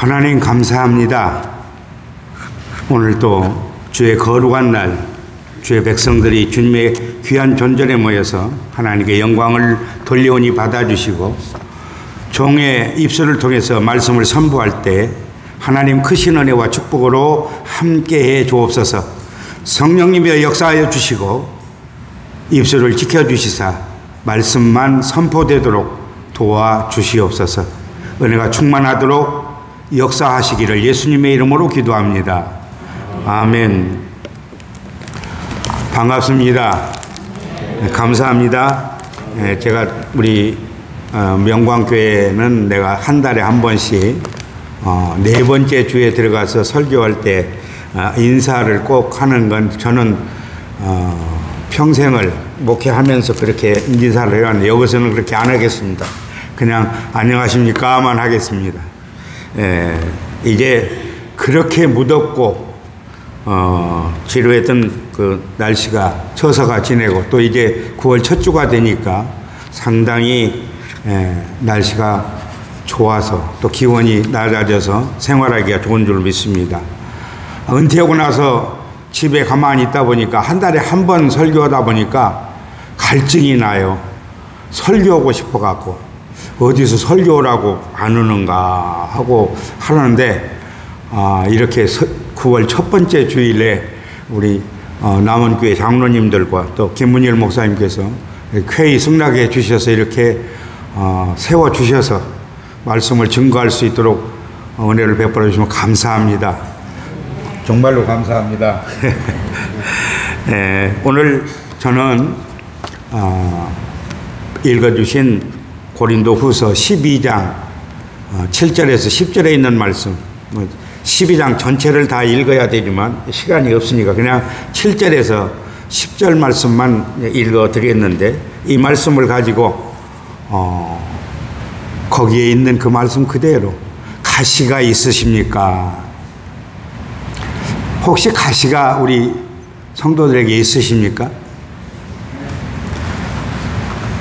하나님 감사합니다. 오늘 또 주의 거룩한 날, 주의 백성들이 주님의 귀한 존전에 모여서 하나님께 영광을 돌려오니 받아주시고 종의 입술을 통해서 말씀을 선포할 때 하나님 크신 은혜와 축복으로 함께해 주옵소서. 성령님이 역사하여 주시고 입술을 지켜주시사 말씀만 선포되도록 도와주시옵소서. 은혜가 충만하도록 역사하시기를 예수님의 이름으로 기도합니다. 아멘. 반갑습니다. 감사합니다. 제가 우리 명광교회는 내가 한 달에 한 번씩 네 번째 주에 들어가서 설교할 때 인사를 꼭 하는 건 저는 평생을 목회하면서 그렇게 인사를 해왔는데 여기서는 그렇게 안 하겠습니다. 그냥 안녕하십니까만 하겠습니다. 이제 그렇게 무덥고 지루했던 그 날씨가 처서가 지내고 또 이제 9월 첫 주가 되니까 상당히 날씨가 좋아서 또 기온이 낮아져서 생활하기가 좋은 줄 믿습니다. 은퇴하고 나서 집에 가만히 있다 보니까 한 달에 한 번 설교하다 보니까 갈증이 나요. 설교하고 싶어 갖고 어디서 설교라고 안 오는가 하고 하는데 이렇게 9월 첫 번째 주일에 우리 남원교회 장로님들과 또 김문일 목사님께서 쾌히 승낙해 주셔서 이렇게 세워주셔서 말씀을 증거할 수 있도록 은혜를 베풀어 주시면 감사합니다. 정말로 감사합니다. 오늘 저는 읽어주신 고린도 후서 12장 7절에서 10절에 있는 말씀, 12장 전체를 다 읽어야 되지만 시간이 없으니까 그냥 7절에서 10절 말씀만 읽어 드렸는데 이 말씀을 가지고 거기에 있는 그 말씀 그대로 가시가 있으십니까? 혹시 가시가 우리 성도들에게 있으십니까?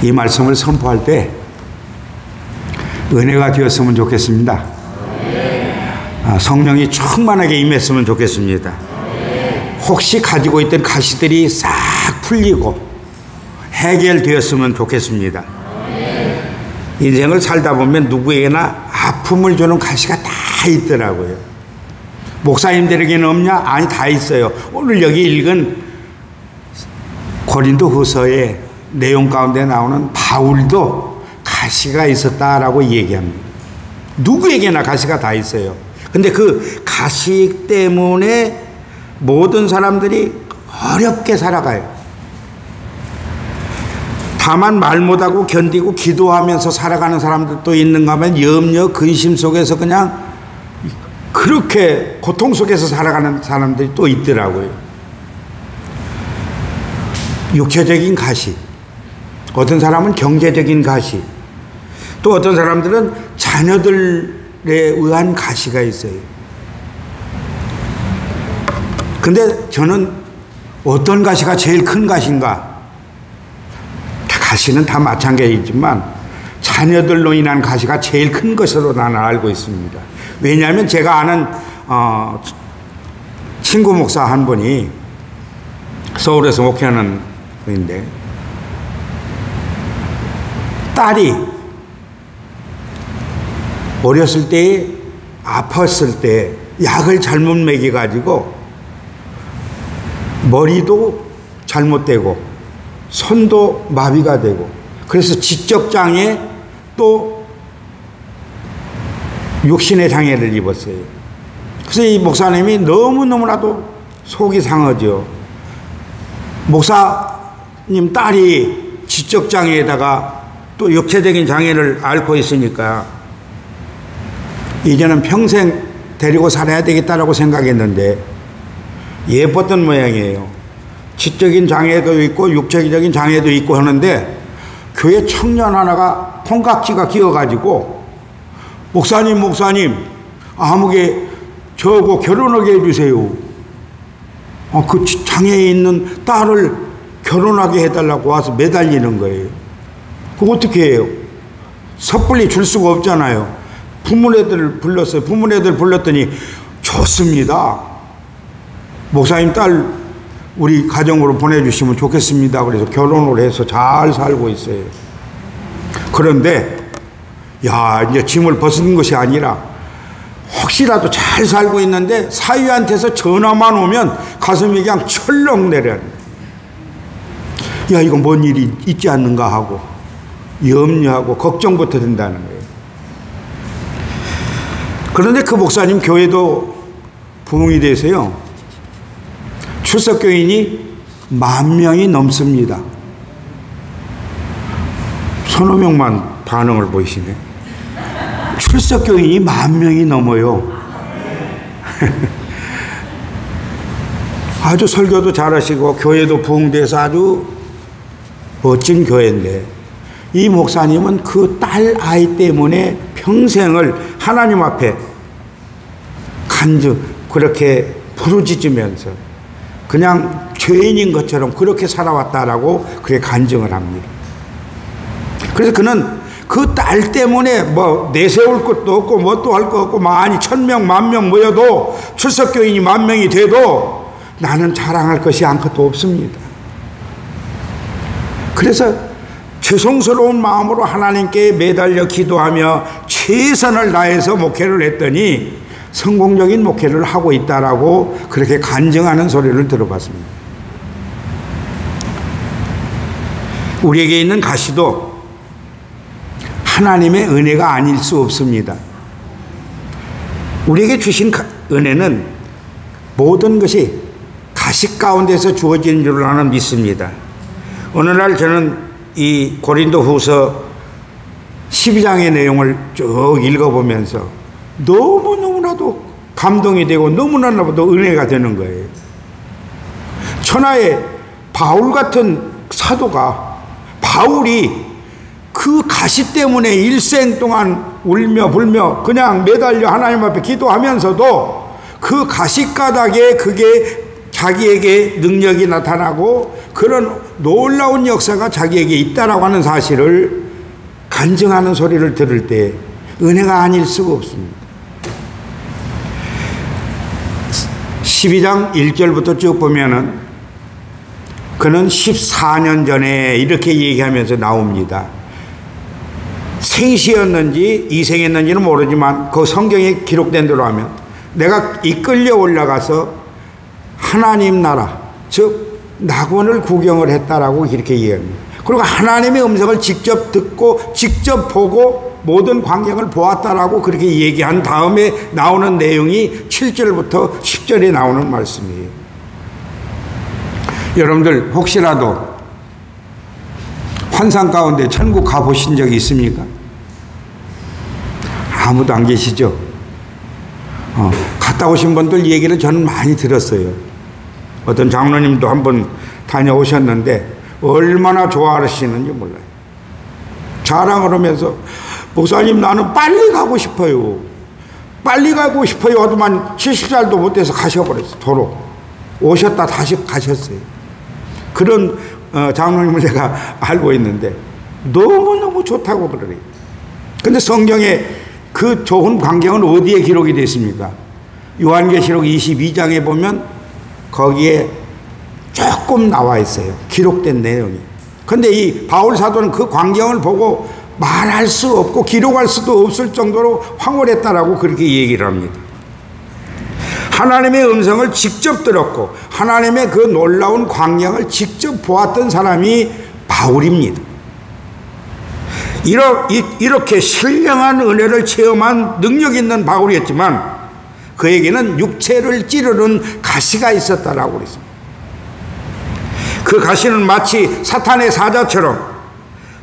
이 말씀을 선포할 때 은혜가 되었으면 좋겠습니다. 성령이 충만하게 임했으면 좋겠습니다. 혹시 가지고 있던 가시들이 싹 풀리고 해결되었으면 좋겠습니다. 인생을 살다 보면 누구에게나 아픔을 주는 가시가 다 있더라고요. 목사님들에게는 없냐? 아니, 다 있어요. 오늘 여기 읽은 고린도 후서의 내용 가운데 나오는 바울도 가시가 있었다라고 얘기합니다. 누구에게나 가시가 다 있어요. 근데 그 가시 때문에 모든 사람들이 어렵게 살아가요. 다만 말 못하고 견디고 기도하면서 살아가는 사람들도 있는가 하면 염려, 근심 속에서 그냥 그렇게 고통 속에서 살아가는 사람들이 또 있더라고요. 육체적인 가시, 어떤 사람은 경제적인 가시, 또 어떤 사람들은 자녀들에 의한 가시가 있어요. 근데 저는 어떤 가시가 제일 큰 가시인가? 가시는 다 마찬가지지만 자녀들로 인한 가시가 제일 큰 것으로 나는 알고 있습니다. 왜냐하면 제가 아는 친구 목사 한 분이 서울에서 목회하는 분인데 딸이 어렸을 때 아팠을 때 약을 잘못 먹여가지고 머리도 잘못되고 손도 마비가 되고 그래서 지적장애 또 육신의 장애를 입었어요. 그래서 이 목사님이 너무너무나도 속이 상하죠. 목사님 딸이 지적장애에다가 또 육체적인 장애를 앓고 있으니까 이제는 평생 데리고 살아야 되겠다라고 생각했는데 예뻤던 모양이에요. 지적인 장애도 있고 육체적인 장애도 있고 하는데 교회 청년 하나가 콩깍지가 끼어가지고 목사님 아무개 저하고 결혼하게 해주세요. 그 장애에 있는 딸을 결혼하게 해달라고 와서 매달리는 거예요. 그거 어떻게 해요? 섣불리 줄 수가 없잖아요. 부모네들 불렀어요. 부모네들 불렀더니 좋습니다. 목사님 딸 우리 가정으로 보내주시면 좋겠습니다. 그래서 결혼을 해서 잘 살고 있어요. 그런데 야, 이제 짐을 벗은 것이 아니라 혹시라도 잘 살고 있는데 사위한테서 전화만 오면 가슴이 그냥 철렁 내려요. 야, 이거 뭔 일이 있지 않는가 하고 염려하고 걱정부터 된다는 거예요. 그런데 그 목사님 교회도 부흥이 돼서요, 출석교인이 10,000명이 넘습니다. 서너 명만 반응을 보이시네. 출석교인이 10,000명이 넘어요. 아주 설교도 잘하시고 교회도 부흥돼서 아주 멋진 교회인데, 이 목사님은 그 딸 아이 때문에 평생을 하나님 앞에 그렇게 부르짖으면서 그냥 죄인인 것처럼 그렇게 살아왔다라고 그렇게 간증을 합니다. 그래서 그는 그 딸 때문에 뭐 내세울 것도 없고 뭐 또 할 거 없고 많이 1,000명, 10,000명 모여도 출석교인이 10,000명이 돼도 나는 자랑할 것이 아무것도 없습니다. 그래서 죄송스러운 마음으로 하나님께 매달려 기도하며 최선을 다해서 목회를 했더니 성공적인 목회를 하고 있다라고 그렇게 간증하는 소리를 들어봤습니다. 우리에게 있는 가시도 하나님의 은혜가 아닐 수 없습니다. 우리에게 주신 은혜는 모든 것이 가시 가운데서 주어진 줄 나는 믿습니다. 어느 날 저는 이 고린도후서 12장의 내용을 쭉 읽어보면서 너무너무나도 감동이 되고 너무나도 은혜가 되는 거예요. 천하의 바울 같은 사도가, 바울이 그 가시 때문에 일생 동안 울며 불며 그냥 매달려 하나님 앞에 기도하면서도 그 가시가닥에 그게 자기에게 능력이 나타나고 그런 놀라운 역사가 자기에게 있다라고 하는 사실을 간증하는 소리를 들을 때 은혜가 아닐 수가 없습니다. 12장 1절부터 쭉 보면은 그는 14년 전에 이렇게 얘기하면서 나옵니다. 생시였는지 이생했는지는 모르지만 그 성경에 기록된 대로 하면 내가 이끌려 올라가서 하나님 나라, 즉 낙원을 구경을 했다라고 이렇게 이해합니다. 그리고 하나님의 음성을 직접 듣고 직접 보고 모든 광경을 보았다라고 그렇게 얘기한 다음에 나오는 내용이 7절부터 10절에 나오는 말씀이에요. 여러분들 혹시라도 환상 가운데 천국 가보신 적이 있습니까? 아무도 안 계시죠? 갔다 오신 분들 얘기를 저는 많이 들었어요. 어떤 장로님도 한번 다녀오셨는데 얼마나 좋아하시는지 몰라요. 자랑을 하면서 목사님 나는 빨리 가고 싶어요. 빨리 가고 싶어요 하더만 70살도 못 돼서 가셔버렸어요. 도로 오셨다 다시 가셨어요. 그런 장로님을 제가 알고 있는데 너무너무 좋다고 그러래요. 근데 성경에 그 좋은 광경은 어디에 기록이 되어 있습니까? 요한계시록 22장에 보면 거기에 조금 나와 있어요. 기록된 내용이. 근데 이 바울 사도는 그 광경을 보고 말할 수 없고 기록할 수도 없을 정도로 황홀했다라고 그렇게 얘기를 합니다. 하나님의 음성을 직접 들었고 하나님의 그 놀라운 광경을 직접 보았던 사람이 바울입니다. 이렇게 신령한 은혜를 체험한 능력 있는 바울이었지만 그에게는 육체를 찌르는 가시가 있었다라고 그랬습니다. 그 가시는 마치 사탄의 사자처럼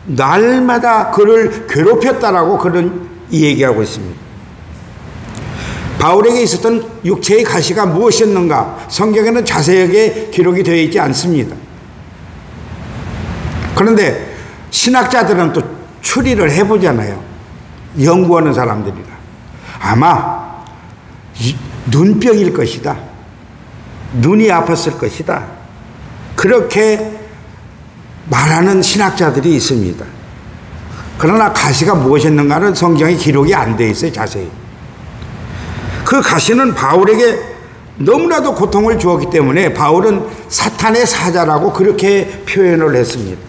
날마다 그를 괴롭혔다라고 그런 얘기하고 있습니다. 바울에게 있었던 육체의 가시가 무엇이었는가? 성경에는 자세하게 기록이 되어 있지 않습니다. 그런데 신학자들은 또 추리를 해보잖아요. 연구하는 사람들이라. 아마 눈병일 것이다. 눈이 아팠을 것이다. 그렇게 말하는 신학자들이 있습니다. 그러나 가시가 무엇이었는가는 성경에 기록이 안 돼 있어요, 자세히. 그 가시는 바울에게 너무나도 고통을 주었기 때문에 바울은 사탄의 사자라고 그렇게 표현을 했습니다.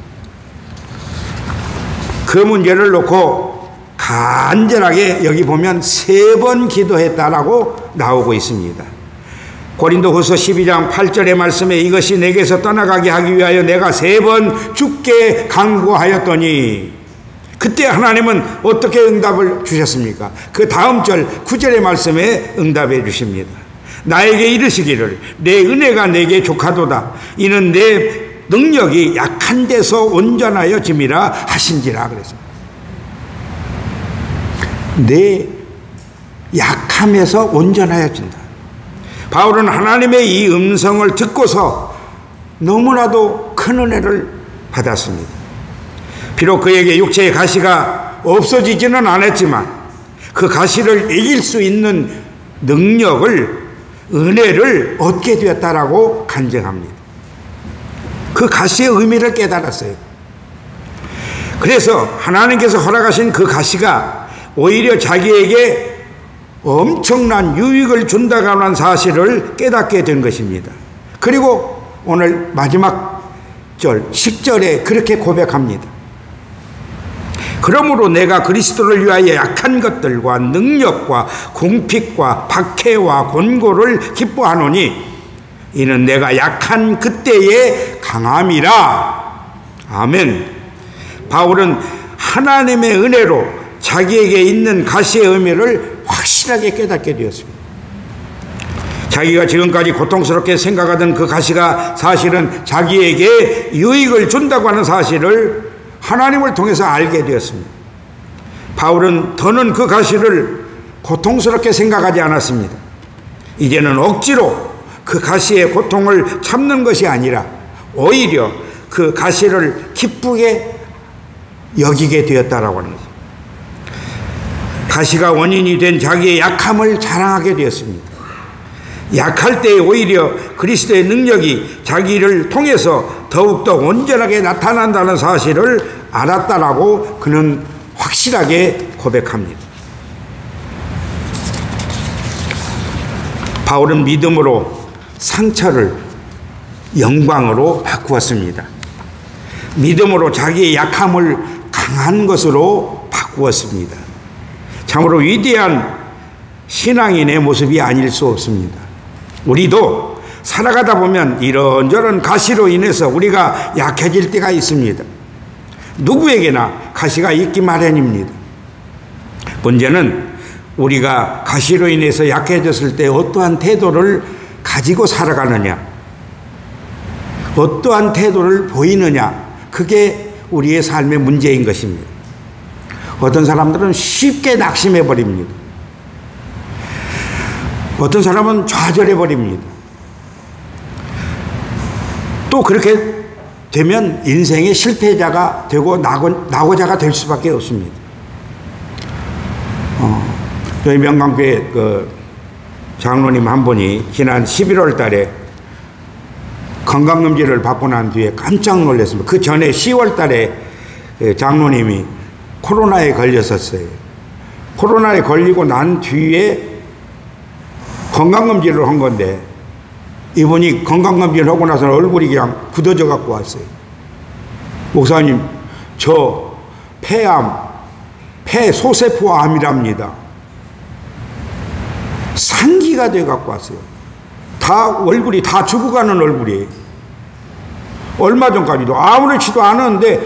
그 문제를 놓고 간절하게 여기 보면 3번 기도했다라고 나오고 있습니다. 고린도후서 12장 8절의 말씀에 이것이 내게서 떠나가게 하기 위하여 내가 3번 죽게 간구하였더니, 그때 하나님은 어떻게 응답을 주셨습니까? 그 다음 절 9절의 말씀에 응답해 주십니다. 나에게 이르시기를 내 은혜가 내게 족하도다. 이는 내 능력이 약한 데서 온전하여 짐이라 하신지라. 그래서 내 약함에서 온전하여진다. 바울은 하나님의 이 음성을 듣고서 너무나도 큰 은혜를 받았습니다. 비록 그에게 육체의 가시가 없어지지는 않았지만 그 가시를 이길 수 있는 능력을, 은혜를 얻게 되었다라고 간증합니다. 그 가시의 의미를 깨달았어요. 그래서 하나님께서 허락하신 그 가시가 오히려 자기에게 엄청난 유익을 준다고 하는 사실을 깨닫게 된 것입니다. 그리고 오늘 마지막 절 10절에 그렇게 고백합니다. 그러므로 내가 그리스도를 위하여 약한 것들과 능력과 궁핍과 박해와 곤고를 기뻐하노니 이는 내가 약한 그때의 강함이라. 아멘. 바울은 하나님의 은혜로 자기에게 있는 가시의 의미를 확실하게 깨닫게 되었습니다. 자기가 지금까지 고통스럽게 생각하던 그 가시가 사실은 자기에게 유익을 준다고 하는 사실을 하나님을 통해서 알게 되었습니다. 바울은 더는 그 가시를 고통스럽게 생각하지 않았습니다. 이제는 억지로 그 가시의 고통을 참는 것이 아니라 오히려 그 가시를 기쁘게 여기게 되었다라고 하는 것입니다. 가시가 원인이 된 자기의 약함을 자랑하게 되었습니다. 약할 때 오히려 그리스도의 능력이 자기를 통해서 더욱더 온전하게 나타난다는 사실을 알았다라고 그는 확실하게 고백합니다. 바울은 믿음으로 상처를 영광으로 바꾸었습니다. 믿음으로 자기의 약함을 강한 것으로 바꾸었습니다. 참으로 위대한 신앙인의 모습이 아닐 수 없습니다. 우리도 살아가다 보면 이런저런 가시로 인해서 우리가 약해질 때가 있습니다. 누구에게나 가시가 있기 마련입니다. 문제는 우리가 가시로 인해서 약해졌을 때 어떠한 태도를 가지고 살아가느냐, 어떠한 태도를 보이느냐, 그게 우리의 삶의 문제인 것입니다. 어떤 사람들은 쉽게 낙심해 버립니다. 어떤 사람은 좌절해 버립니다. 또 그렇게 되면 인생의 실패자가 되고 낙오자가 될 수밖에 없습니다. 저희 명강교회 그 장로님 한 분이 지난 11월 달에 건강검진을 받고 난 뒤에 깜짝 놀랐습니다. 그 전에 10월 달에 장로님이 코로나에 걸렸었어요. 코로나에 걸리고 난 뒤에 건강검진을 한 건데 이분이 건강검진을 하고 나서 얼굴이 그냥 굳어져 갖고 왔어요. 목사님, 저 폐암, 폐소세포암이랍니다. 상기가 돼 갖고 왔어요. 다 얼굴이 다 죽어가는 얼굴이에요. 얼마 전까지도 아무렇지도 않았는데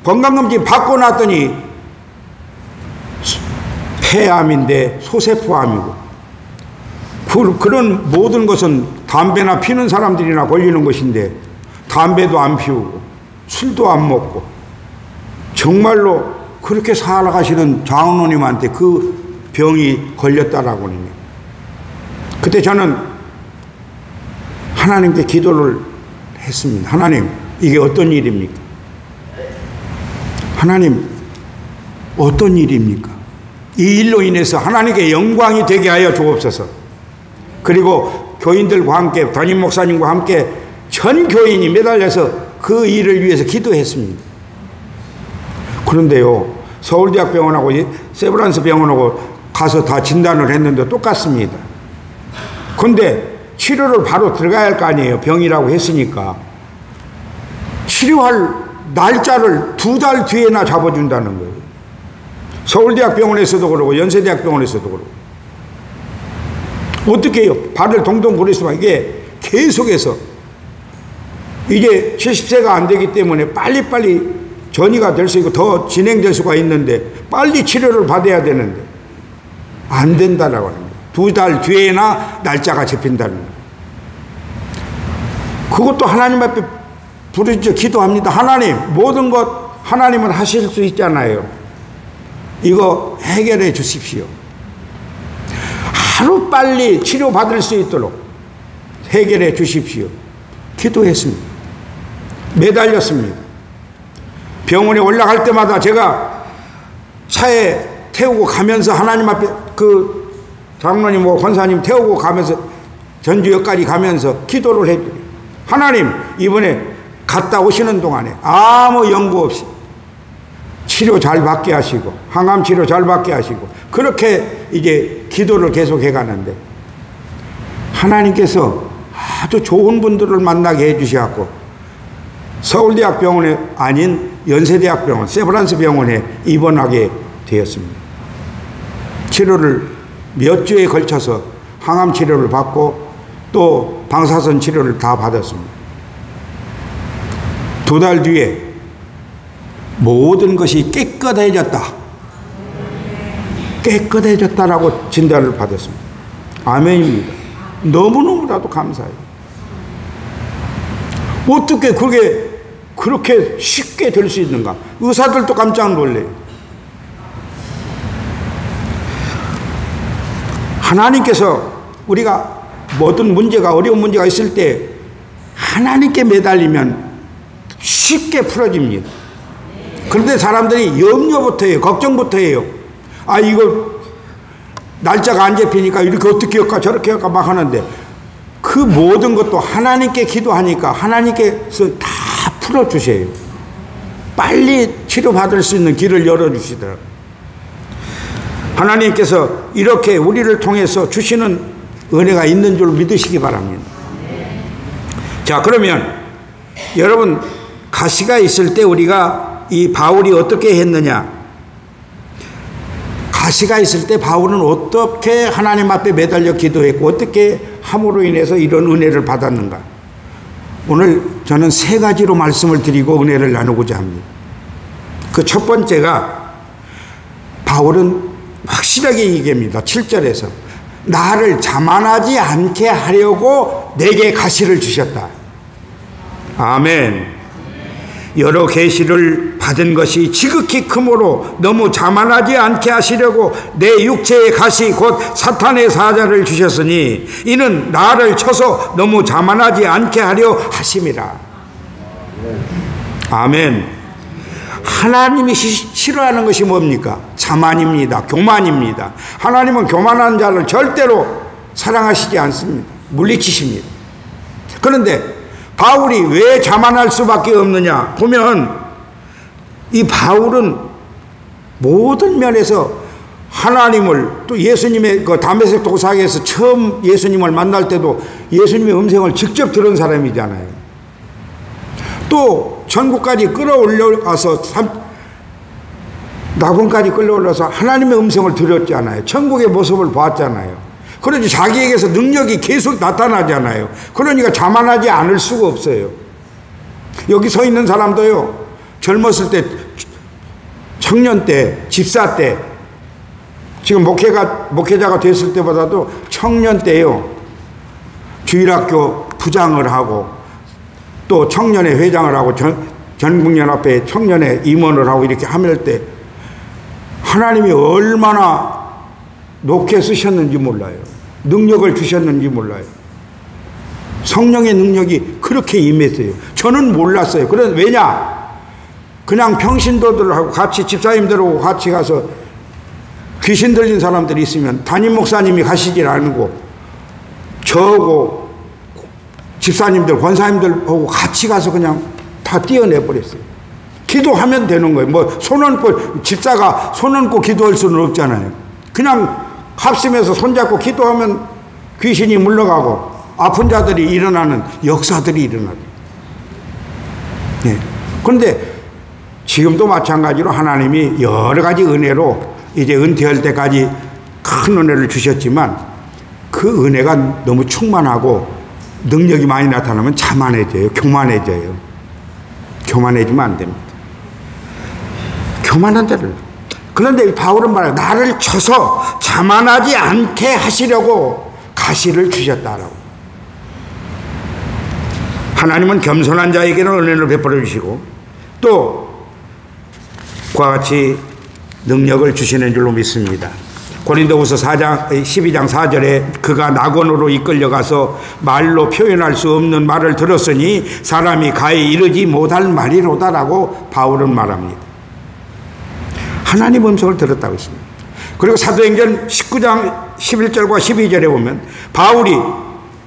건강검진 받고 났더니 폐암인데 소세포암이고, 그런 모든 것은 담배나 피는 사람들이나 걸리는 것인데 담배도 안 피우고 술도 안 먹고 정말로 그렇게 살아가시는 장로님한테 그 병이 걸렸다라고 하네요. 그때 저는 하나님께 기도를 했습니다. 하나님, 이게 어떤 일입니까? 하나님, 어떤 일입니까? 이 일로 인해서 하나님께 영광이 되게 하여 주옵소서. 그리고 교인들과 함께, 담임 목사님과 함께 전 교인이 매달려서 그 일을 위해서 기도했습니다. 그런데요, 서울대학병원하고 세브란스 병원하고 가서 다 진단을 했는데 똑같습니다. 근데 치료를 바로 들어가야 할 거 아니에요. 병이라고 했으니까. 치료할 날짜를 2달 뒤에나 잡아준다는 거예요. 서울대학병원에서도 그러고 연세대학병원에서도 그러고. 어떻게 해요? 발을 동동 구릴 수가. 이게 계속해서 이제 70세가 안 되기 때문에 빨리빨리 전이가 될 수 있고 더 진행될 수가 있는데 빨리 치료를 받아야 되는데 안 된다라고 합니다. 2달 뒤에나 날짜가 잡힌다는 거예요. 그것도 하나님 앞에 부르짖어 기도합니다. 하나님, 모든 것 하나님은 하실 수 있잖아요. 이거 해결해 주십시오. 하루빨리 치료받을 수 있도록 해결해 주십시오. 기도했습니다. 매달렸습니다. 병원에 올라갈 때마다 제가 차에 태우고 가면서 하나님 앞에 그 장로님하고 권사님 태우고 가면서 전주역까지 가면서 기도를 해드려요. 하나님, 이번에 갔다 오시는 동안에 아무 연구 없이 치료 잘 받게 하시고 항암 치료 잘 받게 하시고 그렇게 이제 기도를 계속 해가는데 하나님께서 아주 좋은 분들을 만나게 해주셔갖고 서울대학병원에 아닌 연세대학병원, 세브란스 병원에 입원하게 되었습니다. 치료를 몇 주에 걸쳐서 항암 치료를 받고 또 방사선 치료를 다 받았습니다. 2달 뒤에 모든 것이 깨끗해졌다. 깨끗해졌다라고 진단을 받았습니다. 아멘입니다. 너무너무나도 감사해요. 어떻게 그게 그렇게 쉽게 될 수 있는가? 의사들도 깜짝 놀래요. 하나님께서 우리가 모든 문제가 어려운 문제가 있을 때 하나님께 매달리면 쉽게 풀어집니다. 그런데 사람들이 염려부터 해요. 걱정부터 해요. 아, 이거 날짜가 안 잡히니까 이렇게 어떻게 할까 저렇게 할까 막 하는데 그 모든 것도 하나님께 기도하니까 하나님께서 다 풀어주세요. 빨리 치료받을 수 있는 길을 열어주시더라고요. 하나님께서 이렇게 우리를 통해서 주시는 은혜가 있는 줄 믿으시기 바랍니다. 자, 그러면 여러분 가시가 있을 때 우리가 이 바울이 어떻게 했느냐? 가시가 있을 때 바울은 어떻게 하나님 앞에 매달려 기도했고 어떻게 함으로 인해서 이런 은혜를 받았는가? 오늘 저는 3가지로 말씀을 드리고 은혜를 나누고자 합니다. 그 첫 번째가 바울은 확실하게 얘기합니다. 7절에서 나를 자만하지 않게 하려고 내게 가시를 주셨다. 아멘. 여러 계시를 받은 것이 지극히 크므로 너무 자만하지 않게 하시려고 내 육체의 가시 곧 사탄의 사자를 주셨으니 이는 나를 쳐서 너무 자만하지 않게 하려 하심이라. 아멘. 하나님이 싫어하는 것이 뭡니까? 자만입니다. 교만입니다. 하나님은 교만한 자를 절대로 사랑하시지 않습니다. 물리치십니다. 그런데 바울이 왜 자만할 수밖에 없느냐 보면 이 바울은 모든 면에서 하나님을 또 예수님의 그 다메섹 도상에서 처음 예수님을 만날 때도 예수님의 음성을 직접 들은 사람이잖아요. 또 천국까지 끌어올려가서 낙원까지 끌어올려서 하나님의 음성을 들었잖아요. 천국의 모습을 봤잖아요. 그러니 자기에게서 능력이 계속 나타나잖아요. 그러니까 자만하지 않을 수가 없어요. 여기 서 있는 사람도요, 젊었을 때, 청년 때, 집사 때, 지금 목회자가 됐을 때보다도 청년 때요, 주일학교 부장을 하고, 또 청년회 회장을 하고, 전국연합회 청년회 임원을 하고 이렇게 하면 때, 하나님이 얼마나 높게 쓰셨는지 몰라요. 능력을 주셨는지 몰라요. 성령의 능력이 그렇게 임했어요. 저는 몰랐어요. 왜냐? 그냥 평신도들하고 같이 집사님들하고 같이 가서 귀신 들린 사람들이 있으면 담임 목사님이 가시질 않고 저하고 집사님들, 권사님들하고 같이 가서 그냥 다 띄어내버렸어요. 기도하면 되는 거예요. 뭐 손 얹고, 집사가 손 얹고 기도할 수는 없잖아요. 그냥 합심해서 손잡고 기도하면 귀신이 물러가고 아픈 자들이 일어나는 역사들이 일어나요. 네. 그런데 지금도 마찬가지로 하나님이 여러 가지 은혜로 이제 은퇴할 때까지 큰 은혜를 주셨지만 그 은혜가 너무 충만하고 능력이 많이 나타나면 자만해져요. 교만해져요. 교만해지면 안 됩니다. 교만한 자를. 그런데 바울은 말해요. 나를 쳐서 자만하지 않게 하시려고 가시를 주셨다라고. 하나님은 겸손한 자에게는 은혜를 베풀어 주시고 또 그와 같이 능력을 주시는 줄로 믿습니다. 고린도후서 12장 4절에 그가 낙원으로 이끌려가서 말로 표현할 수 없는 말을 들었으니 사람이 가히 이르지 못할 말이로다라고 바울은 말합니다. 하나님 음성을 들었다고 했습니다. 그리고 사도행전 19장 11절과 12절에 보면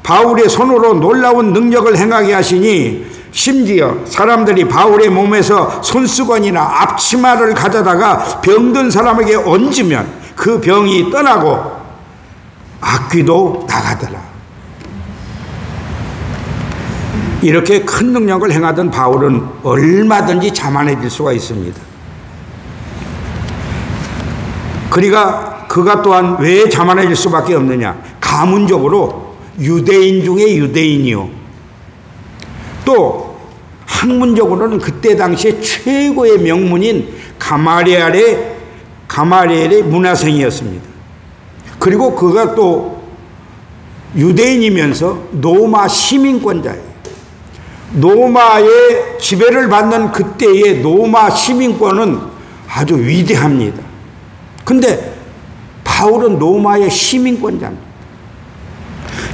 바울의 손으로 놀라운 능력을 행하게 하시니 심지어 사람들이 바울의 몸에서 손수건이나 앞치마를 가져다가 병든 사람에게 얹으면 그 병이 떠나고 악귀도 나가더라. 이렇게 큰 능력을 행하던 바울은 얼마든지 자만해질 수가 있습니다. 그가 또한 왜 자만해질 수밖에 없느냐? 가문적으로 유대인 중에 유대인이요. 또 학문적으로는 그때 당시에 최고의 명문인 가말리엘의 문화생이었습니다. 그리고 그가 또 유대인이면서 로마 시민권자예요. 로마의 지배를 받는 그때의 로마 시민권은 아주 위대합니다. 근데 바울은 로마의 시민권자입니다.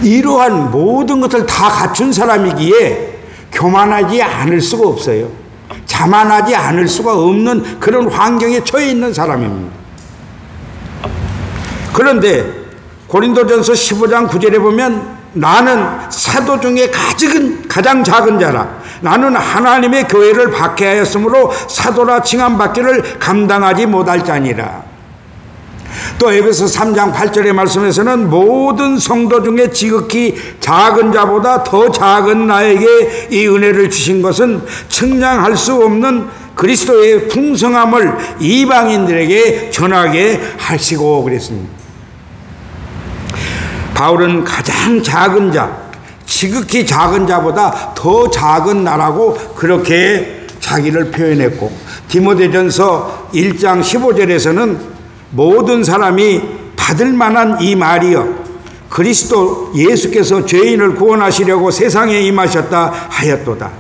이러한 모든 것을 다 갖춘 사람이기에 교만하지 않을 수가 없어요. 자만하지 않을 수가 없는 그런 환경에 처해 있는 사람입니다. 그런데 고린도전서 15장 9절에 보면 나는 사도 중에 가장 작은 자라. 나는 하나님의 교회를 박해하였으므로 사도라 칭함받기를 감당하지 못할 자니라. 또 에베소 3장 8절의 말씀에서는 모든 성도 중에 지극히 작은 자보다 더 작은 나에게 이 은혜를 주신 것은 측량할 수 없는 그리스도의 풍성함을 이방인들에게 전하게 하시고 그랬습니다. 바울은 가장 작은 자, 지극히 작은 자보다 더 작은 나라고 그렇게 자기를 표현했고, 디모데전서 1장 15절에서는 모든 사람이 받을 만한 이 말이여 그리스도 예수께서 죄인을 구원하시려고 세상에 임하셨다 하였도다.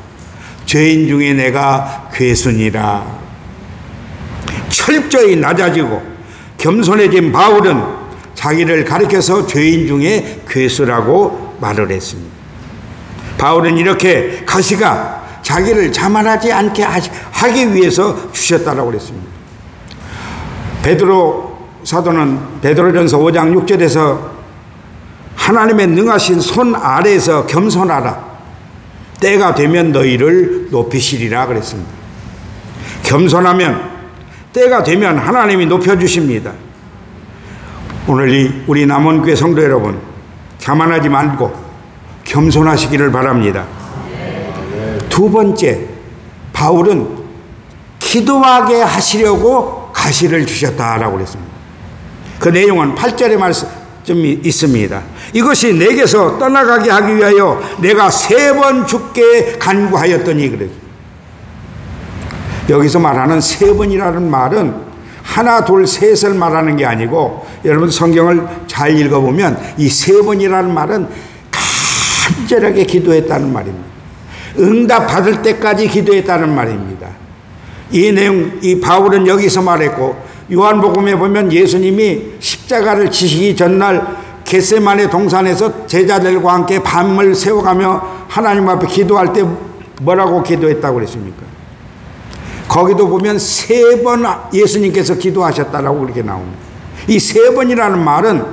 죄인 중에 내가 괴순이라. 철저히 낮아지고 겸손해진 바울은 자기를 가리켜서 죄인 중에 괴수라고 말을 했습니다. 바울은 이렇게 가시가 자기를 자만하지 않게 하기 위해서 주셨다라고 그랬습니다. 베드로 사도는 베드로전서 5장 6절에서 하나님의 능하신 손 아래에서 겸손하라. 때가 되면 너희를 높이시리라 그랬습니다. 겸손하면 때가 되면 하나님이 높여주십니다. 오늘 우리 남원교회 성도 여러분, 자만하지 말고 겸손하시기를 바랍니다. 두 번째, 바울은 기도하게 하시려고 가시를 주셨다라고 그랬습니다. 그 내용은 8절의 말씀이 있습니다. 이것이 내게서 떠나가게 하기 위하여 내가 3번 죽게 간구하였더니 그래요. 여기서 말하는 3번이라는 말은 하나, 둘, 셋을 말하는 게 아니고, 여러분 성경을 잘 읽어보면 이 3번이라는 말은 간절하게 기도했다는 말입니다. 응답 받을 때까지 기도했다는 말입니다. 이 내용, 이 바울은 여기서 말했고, 요한복음에 보면 예수님이 십자가를 지시기 전날 겟세마네 동산에서 제자들과 함께 밤을 새워가며 하나님 앞에 기도할 때 뭐라고 기도했다고 그랬습니까? 거기도 보면 3번 예수님께서 기도하셨다라고 그렇게 나옵니다. 이 3번이라는 말은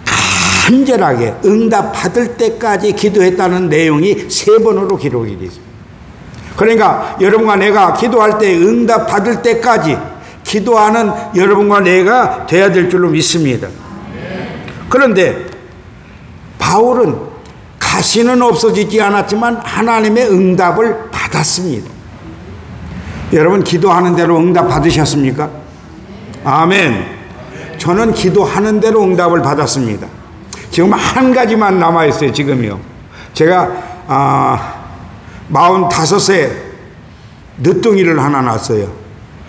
간절하게 응답 받을 때까지 기도했다는 내용이 3번으로 기록이 되어 있습니다. 그러니까 여러분과 내가 기도할 때 응답 받을 때까지 기도하는 여러분과 내가 돼야 될 줄로 믿습니다. 그런데 바울은 가시는 없어지지 않았지만 하나님의 응답을 받았습니다. 여러분 기도하는 대로 응답 받으셨습니까? 아멘. 저는 기도하는 대로 응답을 받았습니다. 지금 한 가지만 남아있어요. 지금요. 제가 45세 늦둥이를 하나 낳았어요.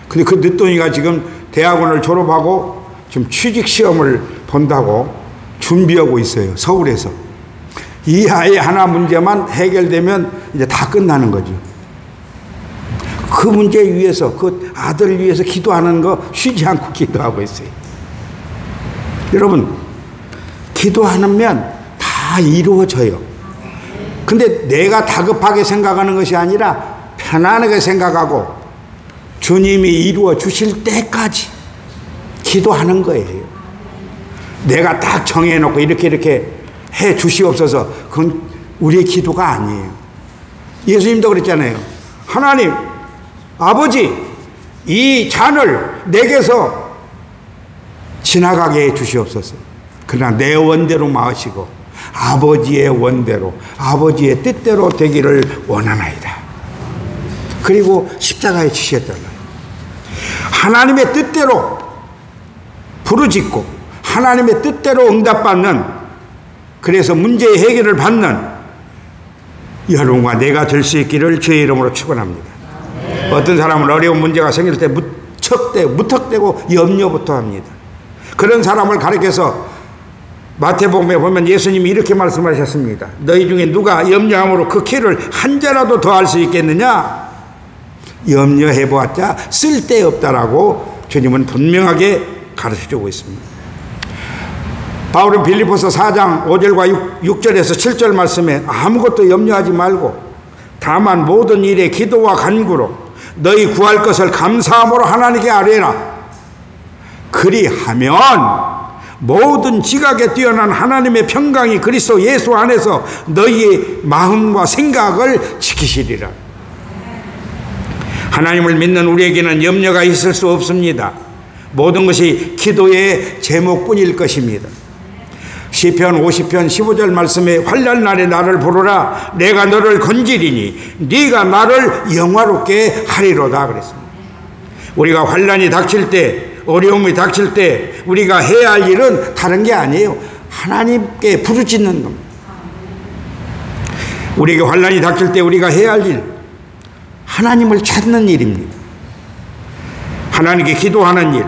근데 그 늦둥이가 지금 대학원을 졸업하고 지금 취직시험을 본다고 준비하고 있어요. 서울에서. 이 아이 하나 문제만 해결되면 이제 다 끝나는 거죠. 그 문제 위해서, 그 아들을 위해서 기도하는 거 쉬지 않고 기도하고 있어요. 여러분, 기도하면 다 이루어져요. 근데 내가 다급하게 생각하는 것이 아니라 편안하게 생각하고 주님이 이루어 주실 때까지 기도하는 거예요. 내가 딱 정해놓고 이렇게 해 주시옵소서. 그건 우리의 기도가 아니에요. 예수님도 그랬잖아요. 하나님, 아버지, 이 잔을 내게서 지나가게 해 주시옵소서. 그러나 내 원대로 마시고 아버지의 원대로, 아버지의 뜻대로 되기를 원하나이다. 그리고 십자가에 지셨잖아요. 하나님의 뜻대로 부르짖고 하나님의 뜻대로 응답받는, 그래서 문제의 해결을 받는 여러분과 내가 될 수 있기를 주의 이름으로 축원합니다. 어떤 사람은 어려운 문제가 생길 때 무턱대고 염려부터 합니다. 그런 사람을 가리켜서 마태복음에 보면 예수님이 이렇게 말씀하셨습니다. 너희 중에 누가 염려함으로 그 키를 한 자라도 더할 수 있겠느냐? 염려해보았자 쓸데없다라고 주님은 분명하게 가르쳐주고 있습니다. 바울은 빌립보서 4장 5절과 6절에서 7절 말씀에 아무것도 염려하지 말고 다만 모든 일에 기도와 간구로 너희 구할 것을 감사함으로 하나님께 아뢰라. 그리하면 모든 지각에 뛰어난 하나님의 평강이 그리스도 예수 안에서 너희의 마음과 생각을 지키시리라. 하나님을 믿는 우리에게는 염려가 있을 수 없습니다. 모든 것이 기도의 제목뿐일 것입니다. 시편 50편 15절 말씀에 환난 날에 나를 부르라. 내가 너를 건지리니 네가 나를 영화롭게 하리로다 그랬습니다. 우리가 환난이 닥칠 때, 어려움이 닥칠 때 우리가 해야 할 일은 다른 게 아니에요. 하나님께 부르짖는 겁니다. 우리에게 환난이 닥칠 때 우리가 해야 할 일, 하나님을 찾는 일입니다. 하나님께 기도하는 일.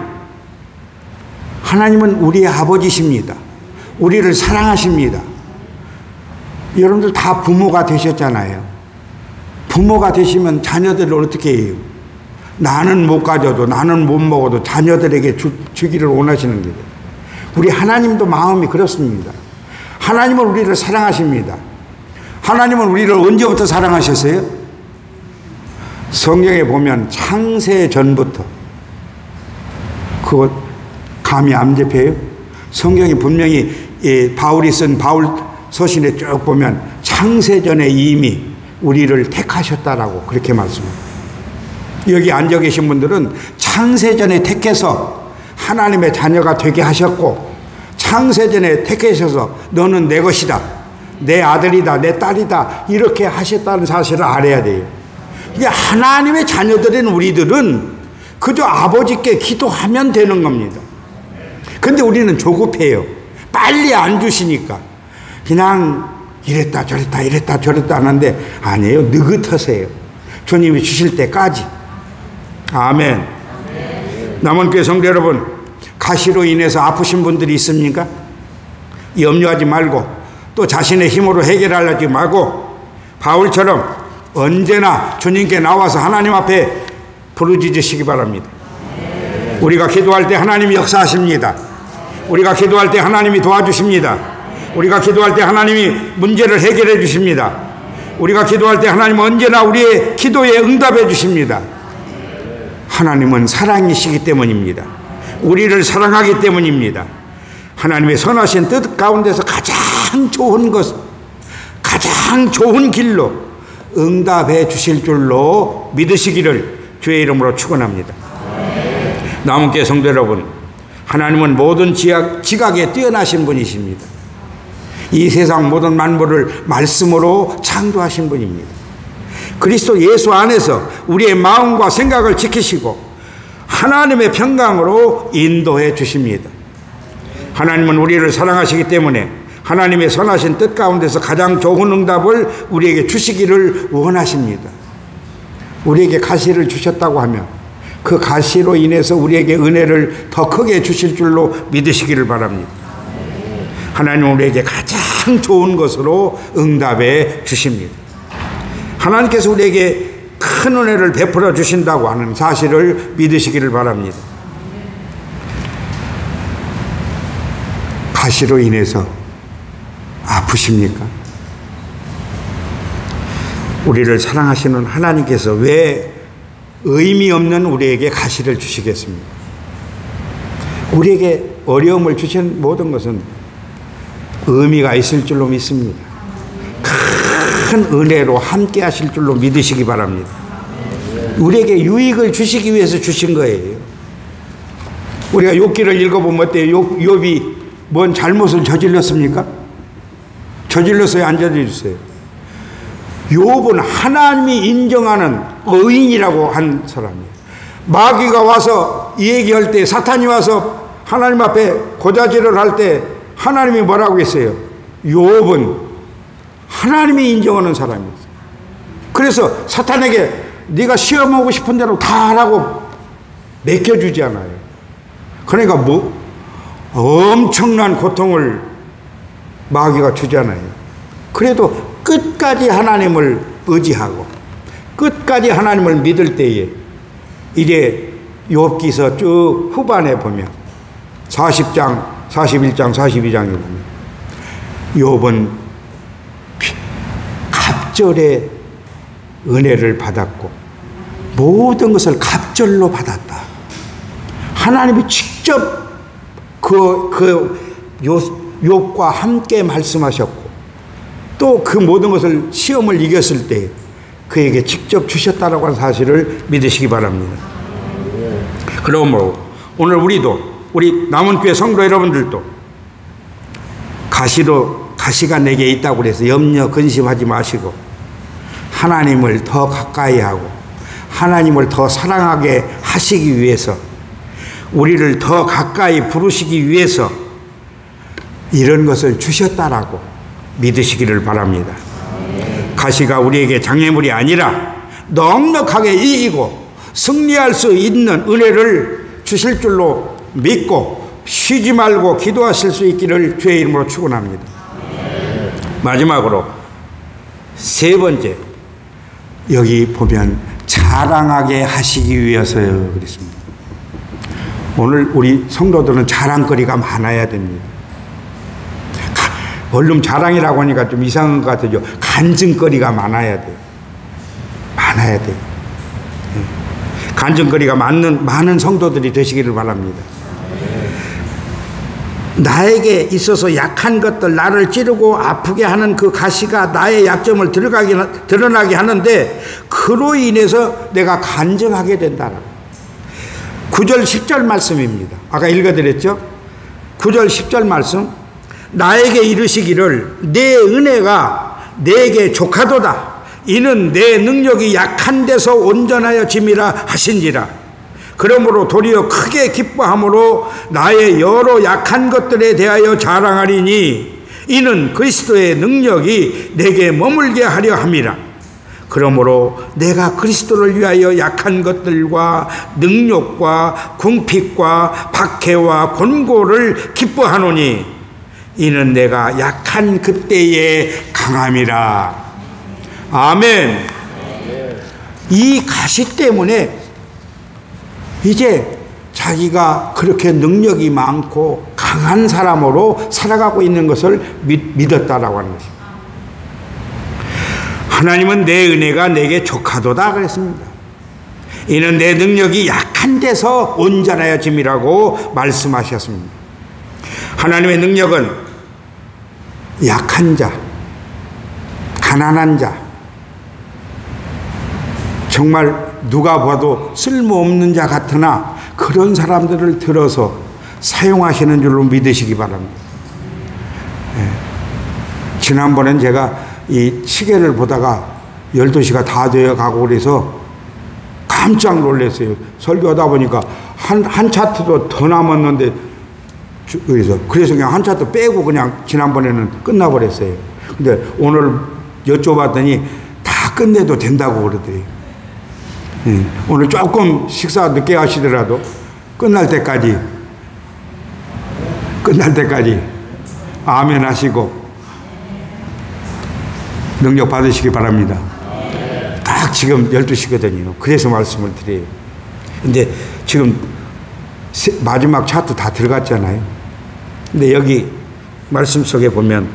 하나님은 우리의 아버지십니다. 우리를 사랑하십니다. 여러분들 다 부모가 되셨잖아요. 부모가 되시면 자녀들을 어떻게 해요? 나는 못 가져도, 나는 못 먹어도 자녀들에게 주기를 원하시는 거예요. 우리 하나님도 마음이 그렇습니다. 하나님은 우리를 사랑하십니다. 하나님은 우리를 언제부터 사랑하셨어요? 성경에 보면 창세 전부터. 그거 감이 안 잡혀요? 성경이 분명히 바울이 쓴 바울 서신에 쭉 보면 창세전에 이미 우리를 택하셨다라고 그렇게 말씀합니다. 여기 앉아 계신 분들은 창세전에 택해서 하나님의 자녀가 되게 하셨고, 창세전에 택하셔서 너는 내 것이다, 내 아들이다, 내 딸이다, 이렇게 하셨다는 사실을 알아야 돼요. 그러니까 하나님의 자녀들인 우리들은 그저 아버지께 기도하면 되는 겁니다. 근데 우리는 조급해요. 빨리 안 주시니까 그냥 이랬다 저랬다 이랬다 저랬다 하는데, 아니에요. 느긋하세요. 주님이 주실 때까지. 아멘. 남원교회 성도 여러분, 가시로 인해서 아프신 분들이 있습니까? 염려하지 말고 또 자신의 힘으로 해결하지 말고 바울처럼 언제나 주님께 나와서 하나님 앞에 부르짖으시기 바랍니다. 우리가 기도할 때 하나님이 역사하십니다. 우리가 기도할 때 하나님이 도와주십니다. 우리가 기도할 때 하나님이 문제를 해결해 주십니다. 우리가 기도할 때 하나님은 언제나 우리의 기도에 응답해 주십니다. 하나님은 사랑이시기 때문입니다. 우리를 사랑하기 때문입니다. 하나님의 선하신 뜻 가운데서 가장 좋은 것, 가장 좋은 길로 응답해 주실 줄로 믿으시기를 주의 이름으로 축원합니다. 남은교회 성도 여러분, 하나님은 모든 지각에 뛰어나신 분이십니다. 이 세상 모든 만물을 말씀으로 창조하신 분입니다. 그리스도 예수 안에서 우리의 마음과 생각을 지키시고 하나님의 평강으로 인도해 주십니다. 하나님은 우리를 사랑하시기 때문에 하나님의 선하신 뜻 가운데서 가장 좋은 응답을 우리에게 주시기를 원하십니다. 우리에게 가시를 주셨다고 하면 그 가시로 인해서 우리에게 은혜를 더 크게 주실 줄로 믿으시기를 바랍니다. 하나님은 우리에게 가장 좋은 것으로 응답해 주십니다. 하나님께서 우리에게 큰 은혜를 베풀어 주신다고 하는 사실을 믿으시기를 바랍니다. 가시로 인해서 아프십니까? 우리를 사랑하시는 하나님께서 왜 의미 없는 우리에게 가시를 주시겠습니까? 우리에게 어려움을 주신 모든 것은 의미가 있을 줄로 믿습니다. 큰 은혜로 함께 하실 줄로 믿으시기 바랍니다. 우리에게 유익을 주시기 위해서 주신 거예요. 우리가 욥기를 읽어보면 어때요? 욥이 뭔 잘못을 저질렀습니까? 저질렀어요? 안 저질렀어요? 욥은 하나님이 인정하는 의인이라고 한 사람이에요. 마귀가 와서 이 얘기할 때, 사탄이 와서 하나님 앞에 고자질을 할 때 하나님이 뭐라고 했어요? 욥은 하나님이 인정하는 사람이었어요. 그래서 사탄에게 네가 시험하고 싶은 대로 다 하라고 맡겨주지 않아요. 그러니까 엄청난 고통을 마귀가 주잖아요. 그래도 끝까지 하나님을 의지하고 끝까지 하나님을 믿을 때에 이제 욥기서 쭉 후반에 보면 40장, 41장, 42장에 보면 욥은 갑절의 은혜를 받았고 모든 것을 갑절로 받았다. 하나님이 직접 욥과 함께 말씀하셨고 또 그 모든 것을 시험을 이겼을 때 그에게 직접 주셨다라고 하는 사실을 믿으시기 바랍니다. 그러므로 오늘 우리 남은교회 성도 여러분들도 가시가 내게 있다고 그래서 염려 근심하지 마시고 하나님을 더 가까이 하고 하나님을 더 사랑하게 하시기 위해서 우리를 더 가까이 부르시기 위해서 이런 것을 주셨다라고 믿으시기를 바랍니다. 가시가 우리에게 장애물이 아니라 넉넉하게 이기고 승리할 수 있는 은혜를 주실 줄로 믿고 쉬지 말고 기도하실 수 있기를 주의 이름으로 축원합니다. 마지막으로 세 번째, 여기 보면 자랑하게 하시기 위해서요 그랬습니다. 오늘 우리 성도들은 자랑거리가 많아야 됩니다. 얼른 자랑이라고 하니까 좀 이상한 것 같아요. 간증거리가 많아야 돼요. 많아야 돼요. 간증거리가 많은 성도들이 되시기를 바랍니다. 나에게 있어서 약한 것들, 나를 찌르고 아프게 하는 그 가시가 나의 약점을 드러나게 하는데 그로 인해서 내가 간증하게 된다라고. 9절 10절 말씀입니다. 아까 읽어드렸죠? 9절 10절 말씀. 나에게 이르시기를 내 은혜가 내게 족하도다. 이는 내 능력이 약한 데서 온전하여 짐이라 하신지라. 그러므로 도리어 크게 기뻐함으로 나의 여러 약한 것들에 대하여 자랑하리니 이는 그리스도의 능력이 내게 머물게 하려 함이라. 그러므로 내가 그리스도를 위하여 약한 것들과 능력과 궁핍과 박해와 곤고를 기뻐하노니 이는 내가 약한 그때에 강함이라. 아멘. 이 가시 때문에 이제 자기가 그렇게 능력이 많고 강한 사람으로 살아가고 있는 것을 믿었다라고 하는 것입니다. 하나님은 내 은혜가 내게 족하도다 그랬습니다. 이는 내 능력이 약한 데서 온전하여 짐이라고 말씀하셨습니다. 하나님의 능력은 약한 자, 가난한 자, 정말 누가 봐도 쓸모없는 자 같으나 그런 사람들을 들어서 사용하시는 줄로 믿으시기 바랍니다. 지난번엔 제가 이 시계를 보다가 12시가 다 되어 가고 그래서 깜짝 놀랐어요. 설교하다 보니까 한 차트도 더 남았는데, 그래서 그냥 한 차트 빼고 그냥 지난번에는 끝나버렸어요. 근데 오늘 여쭤봤더니 다 끝내도 된다고 그러더래요. 오늘 조금 식사 늦게 하시더라도 끝날 때까지 아멘 하시고 능력 받으시기 바랍니다. 딱 지금 12시거든요. 그래서 말씀을 드려요. 근데 지금 마지막 차트 다 들어갔잖아요. 근데 여기 말씀 속에 보면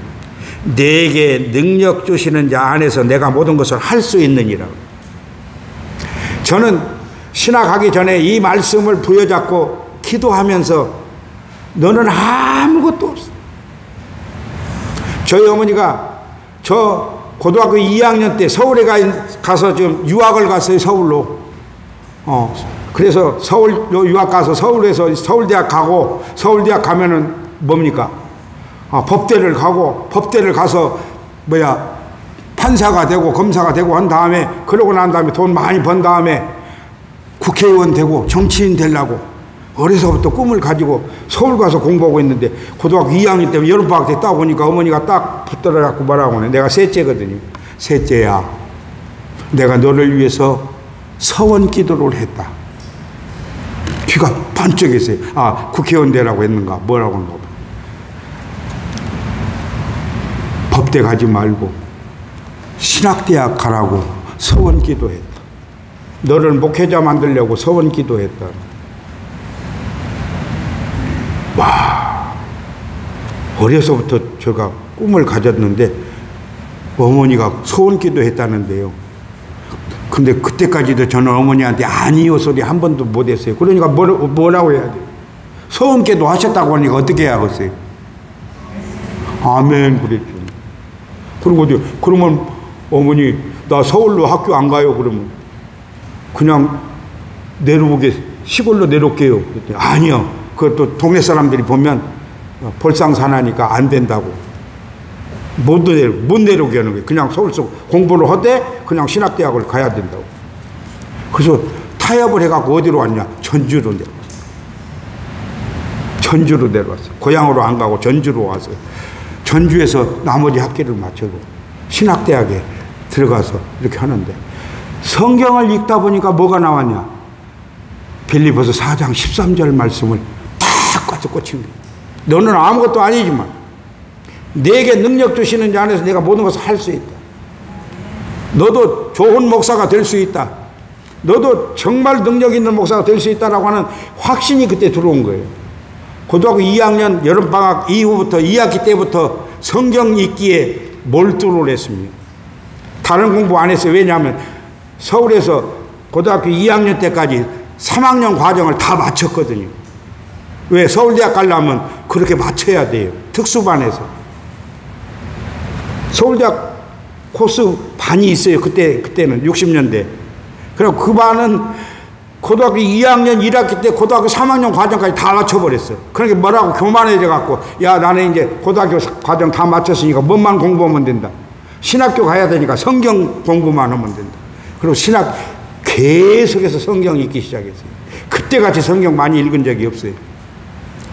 내게 능력 주시는 자 안에서 내가 모든 것을 할 수 있느니라고. 저는 신학하기 전에 이 말씀을 부여잡고 기도하면서 너는 아무것도 없어. 저희 어머니가 저 고등학교 2학년 때 서울에 가서 좀 유학을 갔어요. 서울로. 그래서 서울로 유학 가서 서울에서 서울대학 가고, 서울대학 가면은 뭡니까? 법대를 가고, 법대를 가서 판사가 되고 검사가 되고 한 다음에, 그러고 난 다음에 돈 많이 번 다음에 국회의원 되고 정치인 되려고 어려서부터 꿈을 가지고 서울 가서 공부하고 있는데, 고등학교 2학년 때 여름방학 때 딱 오니까 어머니가 딱 붙들어갖고 뭐라고 하네. 내가 셋째거든요. 셋째야, 내가 너를 위해서 서원 기도를 했다. 귀가 반짝했어요. 국회의원 되라고 했는가 뭐라고 하는가. 법대 가지 말고 신학대학 가라고 서원 기도했다. 너를 목회자 만들려고 서원 기도했다. 와, 어려서부터 제가 꿈을 가졌는데 어머니가 소원 기도했다는데요. 근데 그때까지도 저는 어머니한테 아니요 소리 한 번도 못했어요. 그러니까 뭐라고 해야 돼요? 소원 기도 하셨다고 하니까 어떻게 해야겠어요? 아멘 그랬죠. 그리고 그러면 어머니 나 서울로 학교 안 가요. 그러면 그냥 내려오게 시골로 내려올게요. 그랬더니 아니요. 그것도 동네 사람들이 보면 볼상사나니까 안 된다고. 못 내려오게 하는 거예요. 그냥 서울서 공부를 하되 그냥 신학대학을 가야 된다고. 그래서 타협을 해갖고 어디로 왔냐? 전주로 내려왔어요. 전주로 내려왔어요. 고향으로 안 가고 전주로 와서 전주에서 나머지 학기를 마치고 신학대학에 들어가서 이렇게 하는데, 성경을 읽다 보니까 뭐가 나왔냐? 빌립보서 4장 13절 말씀을 딱 가서 꽂힌 거예요. 너는 아무것도 아니지만 내게 능력 주시는 자 안에서 내가 모든 것을 할 수 있다. 너도 좋은 목사가 될 수 있다. 너도 정말 능력 있는 목사가 될 수 있다라고 하는 확신이 그때 들어온 거예요. 고등학교 2학년 여름방학 이후부터 2학기 때부터 성경 읽기에 몰두를 했습니다. 다른 공부 안 했어요. 왜냐하면 서울에서 고등학교 2학년 때까지 3학년 과정을 다 마쳤거든요. 왜? 서울대학 가려면 그렇게 마쳐야 돼요. 특수반에서. 서울대학 코스 반이 있어요. 그때는 60년대. 그리고 그 반은 고등학교 2학년 1학기 때 고등학교 3학년 과정까지 다 맞춰버렸어요. 그러니까 뭐라고 교만해져갖고, 야, 나는 이제 고등학교 과정 다 마쳤으니까 뭐만 공부하면 된다. 신학교 가야 되니까 성경 공부만 하면 된다. 그리고 신학 계속해서 성경 읽기 시작했어요. 그때같이 성경 많이 읽은 적이 없어요.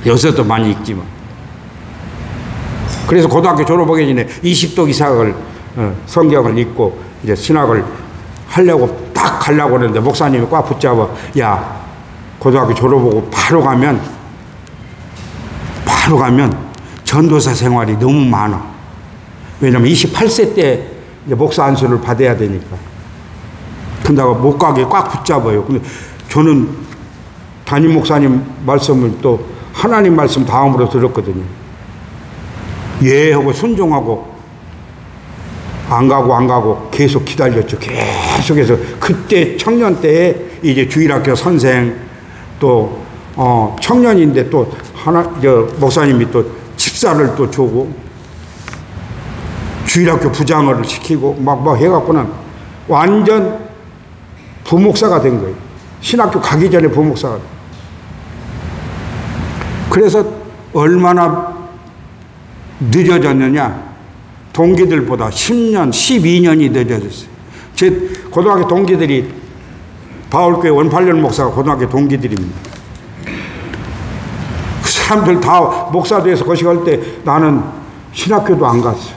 요새도 많이 읽지만. 그래서 고등학교 졸업하기 전에 20독 이상을 성경을 읽고 이제 신학을 하려고 딱 가려고 그러는데 목사님이 꽉 붙잡아, 야, 고등학교 졸업하고 바로 가면 전도사 생활이 너무 많아. 왜냐면 28세 때 이제 목사 안수를 받아야 되니까. 근다가 못 가게 꽉 붙잡아요. 근데 저는 담임 목사님 말씀을 또 하나님 말씀 다음으로 들었거든요. 예 하고 순종하고 안 가고 계속 기다렸죠. 계속해서 그때 청년 때에 이제 주일학교 선생 또 청년인데 또 목사님이 또 집사를 또 주고 주일학교 부장을 시키고 막 해갖고는 완전 부목사가 된 거예요. 신학교 가기 전에 부목사가 된 거예요. 그래서 얼마나 늦어졌느냐. 동기들보다 10년, 12년이 늦어졌어요. 제 고등학교 동기들이 바울교회 원팔년 목사가 고등학교 동기들입니다. 그 사람들 다 목사도에서 거식할 때 나는 신학교도 안 갔어.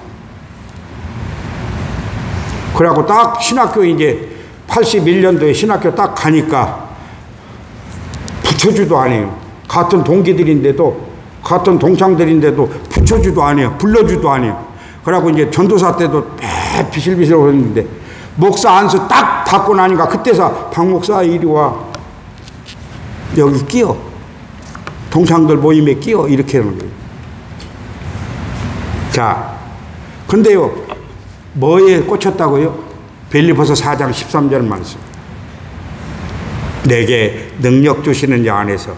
그래갖고 딱 신학교 이제 81년도에 신학교 딱 가니까 붙여주도 안 해요. 같은 동기들인데도, 같은 동창들인데도 붙여주도 안 해요. 불러주도 안 해요. 그래갖고 이제 전도사 때도 비실비실 그랬는데 목사 안수 딱 받고 나니까 그때서 박 목사 이리 와. 여기 끼어. 동창들 모임에 끼어. 이렇게 하는 거예요. 자, 근데요, 뭐에 꽂혔다고요? 빌립보서 4장 13절 말씀. 내게 능력 주시는 자 안에서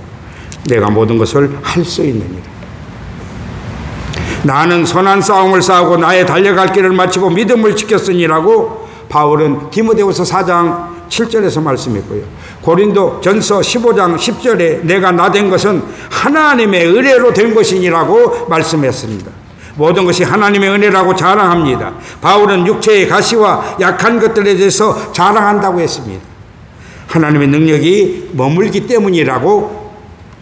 내가 모든 것을 할 수 있느니라. 나는 선한 싸움을 싸우고 나의 달려갈 길을 마치고 믿음을 지켰으니라고 바울은 디모데후서 4장 7절에서 말씀했고요. 고린도 전서 15장 10절에 내가 나 된 것은 하나님의 은혜로 된 것이니라고 말씀했습니다. 모든 것이 하나님의 은혜라고 자랑합니다. 바울은 육체의 가시와 약한 것들에 대해서 자랑한다고 했습니다. 하나님의 능력이 머물기 때문이라고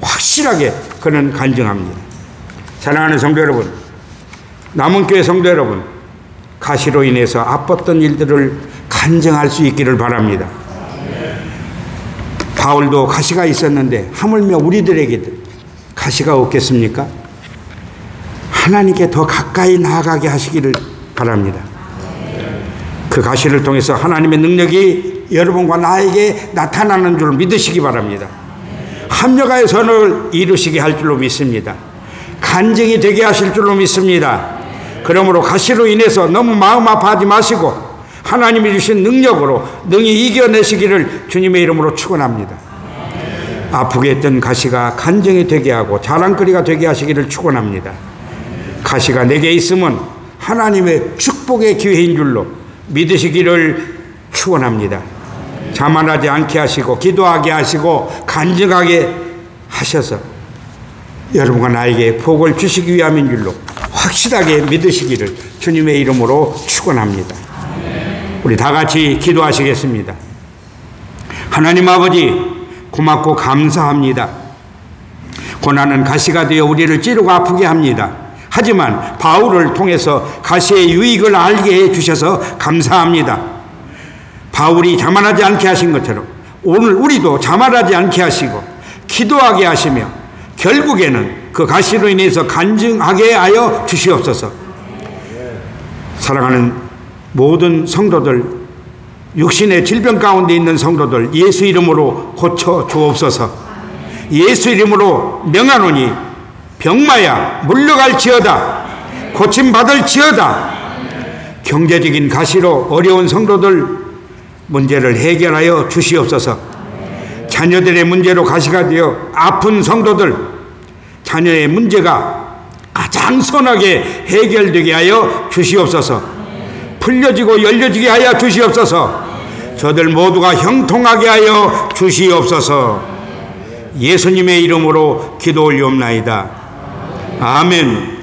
확실하게 그는 간증합니다. 사랑하는 성도 여러분, 남은교회 성도 여러분, 가시로 인해서 아팠던 일들을 간증할 수 있기를 바랍니다. 바울도 가시가 있었는데 하물며 우리들에게도 가시가 없겠습니까? 하나님께 더 가까이 나아가게 하시기를 바랍니다. 그 가시를 통해서 하나님의 능력이 여러분과 나에게 나타나는 줄 믿으시기 바랍니다. 합력하여 선을 이루시게 할 줄로 믿습니다. 간증이 되게 하실 줄로 믿습니다. 그러므로 가시로 인해서 너무 마음 아파하지 마시고 하나님이 주신 능력으로 능히 이겨내시기를 주님의 이름으로 축원합니다. 아프게 했던 가시가 간증이 되게 하고 자랑거리가 되게 하시기를 축원합니다. 가시가 내게 있으면 하나님의 축복의 기회인 줄로 믿으시기를 축원합니다. 자만하지 않게 하시고 기도하게 하시고 간증하게 하셔서 여러분과 나에게 복을 주시기 위함인 줄로 확실하게 믿으시기를 주님의 이름으로 축원합니다. 우리 다 같이 기도하시겠습니다. 하나님 아버지, 고맙고 감사합니다. 고난은 가시가 되어 우리를 찌르고 아프게 합니다. 하지만 바울을 통해서 가시의 유익을 알게 해주셔서 감사합니다. 바울이 자만하지 않게 하신 것처럼 오늘 우리도 자만하지 않게 하시고 기도하게 하시며 결국에는 그 가시로 인해서 간증하게 하여 주시옵소서. 사랑하는 모든 성도들, 육신의 질병 가운데 있는 성도들 예수 이름으로 고쳐 주옵소서. 예수 이름으로 명하노니 병마야 물러갈지어다. 고침받을지어다. 경제적인 가시로 어려운 성도들 문제를 해결하여 주시옵소서. 자녀들의 문제로 가시가 되어 아픈 성도들 자녀의 문제가 가장 선하게 해결되게 하여 주시옵소서. 풀려지고 열려지게 하여 주시옵소서. 저들 모두가 형통하게 하여 주시옵소서. 예수님의 이름으로 기도 올리옵나이다. 아멘.